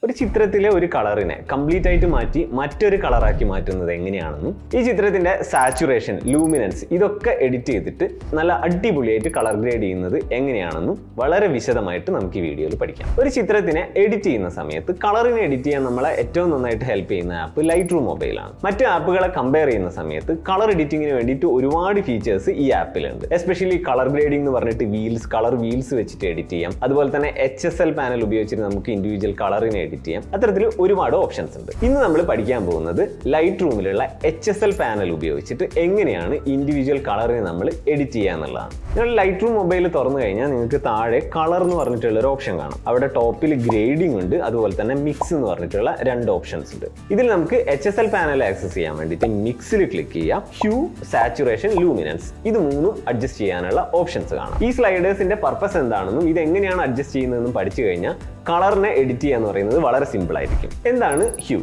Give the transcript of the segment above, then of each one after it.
ഒരു ചിത്രത്തിലെ ഒരു കളറിനെ കംപ്ലീറ്റ് ആയിട്ട് മാറ്റി മറ്റൊരു കളറാക്കി മാറ്റുന്നത് എങ്ങനെയാണെന്നും ഈ ചിത്രത്തിന്റെ സാച്ചുറേഷൻ, ലൂമിനൻസ് ഇതൊക്കെ എഡിറ്റ് ചെയ്തിട്ട് നല്ല അടിപൊളിയായിട്ട് കളർ ഗ്രേഡ് ചെയ്യുന്നത് എങ്ങനെയാണെന്നും വളരെ വിശദമായിട്ട് നമുക്ക് ഈ വീഡിയോയിൽ പഠിക്കാം. ഒരു ചിത്രത്തിനെ എഡിറ്റ് ചെയ്യുന്ന സമയത്ത് കളറിനെ എഡിറ്റ് ചെയ്യാൻ നമ്മളെ ഏറ്റവും നന്നായിട്ട് ഹെൽപ്പ് ചെയ്യുന്ന ആപ്പ് ലൈറ്റ്റൂം മൊബൈൽ ആണ്. മറ്റു ആപ്പുകളെ കമ്പയർ ചെയ്യുന്ന സമയത്ത് കളർ എഡിറ്റിങ്ങിന് വേണ്ടിയിട്ട് ഒരുപാട് ഫീച്ചേഴ്സ് ഈ ആപ്പിലുണ്ട്. എസ്പെഷ്യലി കളർ ഗ്രേഡിംഗ് എന്ന് പറഞ്ഞിട്ട് കളർ വീൽസ് വെച്ചിട്ട് എഡിറ്റ് ചെയ്യാം. അതുപോലെ തന്നെ HSL പാനൽ ഉപയോഗിച്ചിട്ട് നമുക്ക് ഇൻഡിവിജ്വൽ കളറിനെ എഡിറ്റ് ചെയ്യാം. അത്തരത്തിൽ ഒരുപാട് ഓപ്ഷൻസ് ഉണ്ട്. ഇന്ന് നമ്മൾ പഠിക്കാൻ പോകുന്നത് ലൈറ്റ് റൂമിലുള്ള HSL പാനൽ ഉപയോഗിച്ചിട്ട് എങ്ങനെയാണ് ഇൻഡിവിജ്വൽ കളറിനെ നമ്മൾ എഡിറ്റ് ചെയ്യുക എന്നുള്ളതാണ്. നിങ്ങൾ ലൈറ്റ് റൂം മൊബൈൽ തുറന്നു കഴിഞ്ഞാൽ നിങ്ങൾക്ക് താഴെ കളർ എന്ന് പറഞ്ഞിട്ടുള്ള ഒരു ഓപ്ഷൻ കാണാം. അവിടെ ടോപ്പിൽ ഗ്രേഡിംഗ് ഉണ്ട്, അതുപോലെ തന്നെ മിക്സ് എന്ന് പറഞ്ഞിട്ടുള്ള 2 ഓപ്ഷൻസ് ഉണ്ട്. ഇതിൽ നമുക്ക് HSL പാനൽ ആക്സസ് ചെയ്യാൻ വേണ്ടിയിട്ട് മിക്സിൽ ക്ലിക്ക് ചെയ്യാം. ഹ്യൂ, സാച്ചുറേഷൻ, ലൂമിനൻസ് ഇത് മൂന്നും അഡ്ജസ്റ്റ് ചെയ്യാനുള്ള ഓപ്ഷൻസ് കാണാം. ഈ സ്ലൈഡേഴ്സിന്റെ പർപ്പസ് എന്താണെന്നും ഇത് എങ്ങനെയാണ് അഡ്ജസ്റ്റ് ചെയ്യുന്നതെന്നും പഠിച്ചു കഴിഞ്ഞാൽ കളറിനെ എഡിറ്റ് ചെയ്യുക എന്ന് പറയുന്നത് വളരെ സിമ്പിൾ ആയിരിക്കും. എന്താണ് ഹ്യൂ?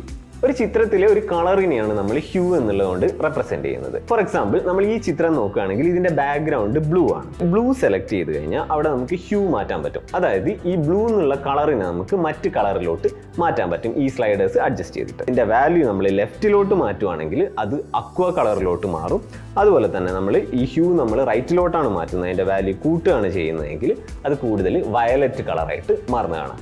ഒരു ചിത്രത്തിലെ ഒരു കളറിനെയാണ് നമ്മൾ ഹ്യൂ എന്നുള്ളതുകൊണ്ട് റെപ്രസെന്റ് ചെയ്യുന്നത്. ഫോർ എക്സാമ്പിൾ, നമ്മൾ ഈ ചിത്രം നോക്കുകയാണെങ്കിൽ ഇതിന്റെ ബാക്ക്ഗ്രൗണ്ട് ബ്ലൂ ആണ്. ബ്ലൂ സെലക്ട് ചെയ്ത് കഴിഞ്ഞാൽ അവിടെ നമുക്ക് ഹ്യൂ മാറ്റാൻ പറ്റും. അതായത് ഈ ബ്ലൂ എന്നുള്ള കളറിനെ നമുക്ക് മറ്റ് കളറിലോട്ട് മാറ്റാൻ പറ്റും ഈ സ്ലൈഡേഴ്സ് അഡ്ജസ്റ്റ് ചെയ്തിട്ട്. ഇതിന്റെ വാല്യൂ നമ്മൾ ലെഫ്റ്റിലോട്ട് മാറ്റുവാണെങ്കിൽ അത് അക്വ കളറിലോട്ട് മാറും. അതുപോലെ തന്നെ നമ്മൾ ഈ ഹ്യൂ നമ്മൾ റൈറ്റിലോട്ടാണ് മാറ്റുന്നത്, അതിന്റെ വാല്യൂ കൂട്ടുകയാണ് ചെയ്യുന്നതെങ്കിൽ അത് കൂടുതൽ വയലറ്റ് കളറായിട്ട് മാറുന്നതാണ്.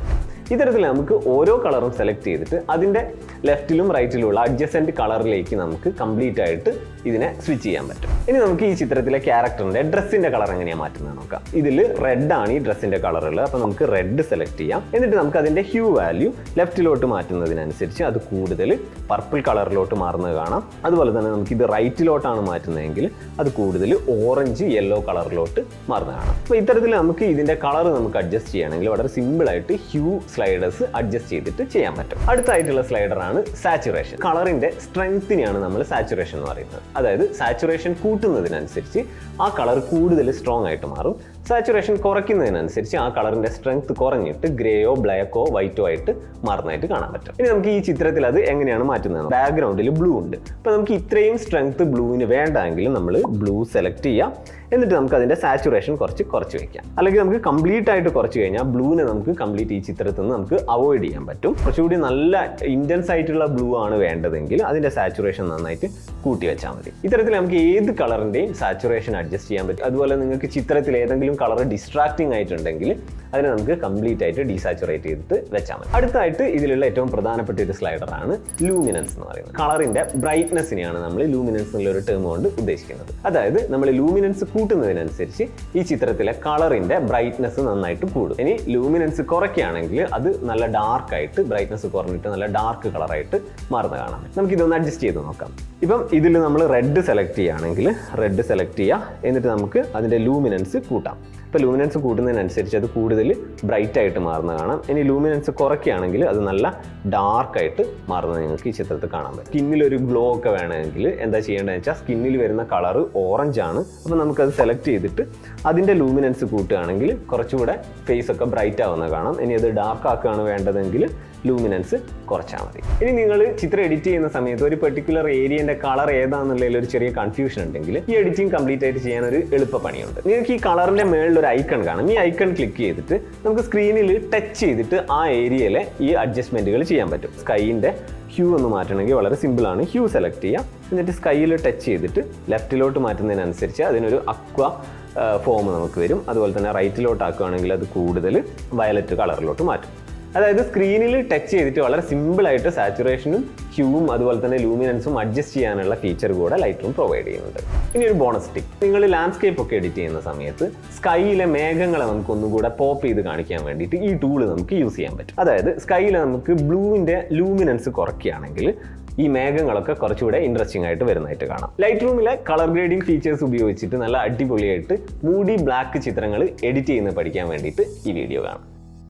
ഇത്തരത്തിൽ നമുക്ക് ഓരോ കളറും സെലക്ട് ചെയ്തിട്ട് അതിൻ്റെ ലെഫ്റ്റിലും റൈറ്റിലുള്ള അഡ്ജസൻറ്റ് കളറിലേക്ക് നമുക്ക് കംപ്ലീറ്റ് ആയിട്ട് ഇതിനെ സ്വിച്ച് ചെയ്യാൻ പറ്റും. ഇനി നമുക്ക് ഈ ചിത്രത്തിലെ ക്യാരക്ടറിൻ്റെ ഡ്രസ്സിൻ്റെ കളർ എങ്ങനെയാണ് മാറ്റുന്നത് നോക്കാം. ഇതിൽ റെഡ് ആണ് ഈ ഡ്രസ്സിൻ്റെ കളറുള്ളത്. അപ്പോൾ നമുക്ക് റെഡ് സെലക്ട് ചെയ്യാം. എന്നിട്ട് നമുക്ക് അതിൻ്റെ ഹ്യൂ വാല്യൂ ലെഫ്റ്റിലോട്ട് മാറ്റുന്നതിനനുസരിച്ച് അത് കൂടുതൽ പർപ്പിൾ കളറിലോട്ട് മാറുന്നത് കാണാം. അതുപോലെ തന്നെ നമുക്ക് ഇത് റൈറ്റിലോട്ടാണ് മാറ്റുന്നതെങ്കിൽ അത് കൂടുതൽ ഓറഞ്ച്, യെല്ലോ കളറിലോട്ട് മാറുന്നത് കാണാം. അപ്പോൾ ഇത്തരത്തിൽ നമുക്ക് ഇതിൻ്റെ കളർ നമുക്ക് അഡ്ജസ്റ്റ് ചെയ്യുകയാണെങ്കിൽ വളരെ സിമ്പിളായിട്ട് ഹ്യൂ സ്ലൈഡേഴ്സ് അഡ്ജസ്റ്റ് ചെയ്തിട്ട് ചെയ്യാൻ പറ്റും. അടുത്തായിട്ടുള്ള സ്ലൈഡറാണ് സാച്ചുറേഷൻ. കളറിന്റെ സ്ട്രെങ്ത്തിനെയാണ് നമ്മൾ സാച്ചുറേഷൻ എന്ന് പറയുന്നത്. അതായത് സാച്ചുറേഷൻ കൂട്ടുന്നതിനനുസരിച്ച് ആ കളർ കൂടുതൽ സ്ട്രോങ് ആയിട്ട് മാറും. സാച്ചുറേഷൻ കുറയ്ക്കുന്നതിനനുസരിച്ച് ആ കളറിന്റെ സ്ട്രെങ്ത് കുറഞ്ഞിട്ട് ഗ്രേയോ ബ്ലാക്കോ വൈറ്റോ ആയിട്ട് മാറുന്നതായിട്ട് കാണാൻ പറ്റും. ഇനി നമുക്ക് ഈ ചിത്രത്തിൽ അത് എങ്ങനെയാണ് മാറ്റുന്നത്? ബാക്ക്ഗ്രൗണ്ടിൽ ബ്ലൂ ഉണ്ട്. അപ്പോൾ നമുക്ക് ഇത്രയും സ്ട്രെങ്ത് ബ്ലൂവിന് വേണ്ടെങ്കിൽ നമ്മൾ ബ്ലൂ സെലക്ട് ചെയ്യാം. എന്നിട്ട് നമുക്ക് അതിന്റെ സാച്ചുറേഷൻ കുറച്ച് വെക്കാം. അല്ലെങ്കിൽ നമുക്ക് കംപ്ലീറ്റ് ആയിട്ട് കുറച്ച് കഴിഞ്ഞാൽ ബ്ലൂവിനെ നമുക്ക് കംപ്ലീറ്റ് ഈ ചിത്രത്തിൽ നിന്ന് നമുക്ക് അവോയ്ഡ് ചെയ്യാൻ പറ്റും. കുറച്ചുകൂടി നല്ല ഇന്റൻസ് ആയിട്ടുള്ള ബ്ലൂ ആണ് വേണ്ടതെങ്കിൽ അതിന്റെ സാച്ചുറേഷൻ നന്നായിട്ട് കൂട്ടി വെച്ചാൽ മതി. ഇത്തരത്തിൽ നമുക്ക് ഏത് കളറിന്റെയും സാച്ചുറേഷൻ അഡ്ജസ്റ്റ് ചെയ്യാൻ പറ്റും. അതുപോലെ നിങ്ങൾക്ക് ചിത്രത്തിൽ ഏതെങ്കിലും കളർ ഡിസ്ട്രാക്റ്റിംഗ് ആയിട്ടുണ്ടെങ്കിൽ അതിനെ നമുക്ക് കംപ്ലീറ്റ് ആയിട്ട് ഡീസാച്ചുറേറ്റ് ചെയ്തിട്ട് വെച്ചാൽ മതി. അടുത്തായിട്ട് ഇതിലുള്ള ഏറ്റവും പ്രധാനപ്പെട്ട ഒരു സ്ലൈഡറാണ് ലൂമിനൻസ് എന്ന് പറയുന്നത്. കളറിന്റെ ബ്രൈറ്റ്നെസ്സിനെയാണ് നമ്മൾ ലൂമിനൻസ് എന്നുള്ള ഒരു ടേം കൊണ്ട് ഉദ്ദേശിക്കുന്നത്. അതായത് നമ്മൾ ലൂമിനൻസ് കൂട്ടുന്നതിനനുസരിച്ച് ഈ ചിത്രത്തിലെ കളറിന്റെ ബ്രൈറ്റ്നെസ് നന്നായിട്ട് കൂടും. ഇനി ലൂമിനൻസ് കുറയ്ക്കുകയാണെങ്കിൽ അത് നല്ല ഡാർക്ക് ആയിട്ട്, ബ്രൈറ്റ്നെസ് കുറഞ്ഞിട്ട് നല്ല ഡാർക്ക് കളറായിട്ട് മാറുന്ന കാണാം. നമുക്ക് ഇതൊന്ന് അഡ്ജസ്റ്റ് ചെയ്ത് നോക്കാം. ഇപ്പം ഇതിൽ നമ്മൾ റെഡ് സെലക്ട് ചെയ്യുകയാണെങ്കിൽ റെഡ് സെലക്ട് ചെയ്യുക. എന്നിട്ട് നമുക്ക് അതിന്റെ ലൂമിനൻസ് കൂട്ടാം. ഇപ്പോൾ ലൂമിനൻസ് കൂട്ടുന്നതിനനുസരിച്ച് അത് കൂടുതൽ ബ്രൈറ്റ് ആയിട്ട് മാറുന്ന കാണാം. ഇനി ലൂമിനൻസ് കുറയ്ക്കുകയാണെങ്കിൽ അത് നല്ല ഡാർക്കായിട്ട് മാറുന്നത് നിങ്ങൾക്ക് ഈ ചിത്രത്തിൽ കാണാൻ പറ്റും. സ്കിന്നിലൊരു ഗ്ലോ ഒക്കെ വേണമെങ്കിൽ എന്താ ചെയ്യേണ്ടതെന്ന് വെച്ചാൽ സ്കിന്നിൽ വരുന്ന കളർ ഓറഞ്ച് ആണ്. അപ്പോൾ നമുക്കത് സെലക്ട് ചെയ്തിട്ട് അതിൻ്റെ ലൂമിനൻസ് കൂട്ടുകയാണെങ്കിൽ കുറച്ചുകൂടെ ഫേസ് ഒക്കെ ബ്രൈറ്റ് ആവുന്നത് കാണാം. ഇനി അത് ഡാർക്ക് ആക്കുകയാണ് വേണ്ടതെങ്കിൽ ലൂമിനൻസ് കുറച്ചാൽ മതി. ഇനി നിങ്ങൾ ചിത്രം എഡിറ്റ് ചെയ്യുന്ന സമയത്ത് ഒരു പെർട്ടിക്കുലർ ഏരിയൻ്റെ കളർ ഏതാണെന്നുള്ളതിൽ ഒരു ചെറിയ കൺഫ്യൂഷൻ ഉണ്ടെങ്കിൽ ഈ എഡിറ്റിംഗ് കംപ്ലീറ്റ് ആയിട്ട് ചെയ്യാൻ ഒരു എളുപ്പ പണിയുണ്ട്. നിങ്ങൾക്ക് ഈ കളറിൻ്റെ മേളിൽ ഒരു ഐക്കൺ കാണാം. ഈ ഐക്കൺ ക്ലിക്ക് ചെയ്തിട്ട് നമുക്ക് സ്ക്രീനിൽ ടച്ച് ചെയ്തിട്ട് ആ ഏരിയയിലെ ഈ അഡ്ജസ്റ്റ്മെൻറ്റുകൾ ചെയ്യാൻ പറ്റും. സ്കൈൻ്റെ ഹ്യൂ ഒന്ന് മാറ്റണമെങ്കിൽ വളരെ സിമ്പിളാണ്. ഹ്യൂ സെലക്ട് ചെയ്യാം. എന്നിട്ട് സ്കൈയിൽ ടച്ച് ചെയ്തിട്ട് ലെഫ്റ്റിലോട്ട് മാറ്റുന്നതിനനുസരിച്ച് അതിനൊരു അക്വ ഫോം നമുക്ക് വരും. അതുപോലെ തന്നെ റൈറ്റിലോട്ട് ആക്കുകയാണെങ്കിൽ അത് കൂടുതൽ വയലറ്റ് കളറിലോട്ട് മാറ്റും. അതായത് സ്ക്രീനിൽ ടച്ച് ചെയ്തിട്ട് വളരെ സിമ്പിളായിട്ട് സാച്ചുറേഷനും ഹ്യൂവും അതുപോലെ തന്നെ ലൂമിനൻസും അഡ്ജസ്റ്റ് ചെയ്യാനുള്ള ഫീച്ചർ കൂടെ ലൈറ്റ് റൂം പ്രൊവൈഡ് ചെയ്യുന്നുണ്ട്. ഇനി ഒരു ബോണസ് ടിപ്പ്, നിങ്ങൾ ലാൻഡ്സ്കേപ്പ് ഒക്കെ എഡിറ്റ് ചെയ്യുന്ന സമയത്ത് സ്കൈയിലെ മേഘങ്ങളെ നമുക്ക് ഒന്നുകൂടെ പോപ്പ് ചെയ്ത് കാണിക്കാൻ വേണ്ടിയിട്ട് ഈ ടൂള് നമുക്ക് യൂസ് ചെയ്യാൻ പറ്റും. അതായത് സ്കൈയിൽ നമുക്ക് ബ്ലൂവിൻ്റെ ലൂമിനൻസ് കുറയ്ക്കുകയാണെങ്കിൽ ഈ മേഘങ്ങളൊക്കെ കുറച്ചുകൂടെ ഇൻട്രസ്റ്റിംഗ് ആയിട്ട് വരുന്നതായിട്ട് കാണാം. ലൈറ്റ് റൂമിലെ കളർ ഗ്രേഡിംഗ് ഫീച്ചേഴ്സ് ഉപയോഗിച്ചിട്ട് നല്ല അടിപൊളിയായിട്ട് മൂഡി ബ്ലാക്ക് ചിത്രങ്ങൾ എഡിറ്റ് ചെയ്യുന്നത് പഠിക്കാൻ വേണ്ടിയിട്ട് ഈ വീഡിയോ കാണാം.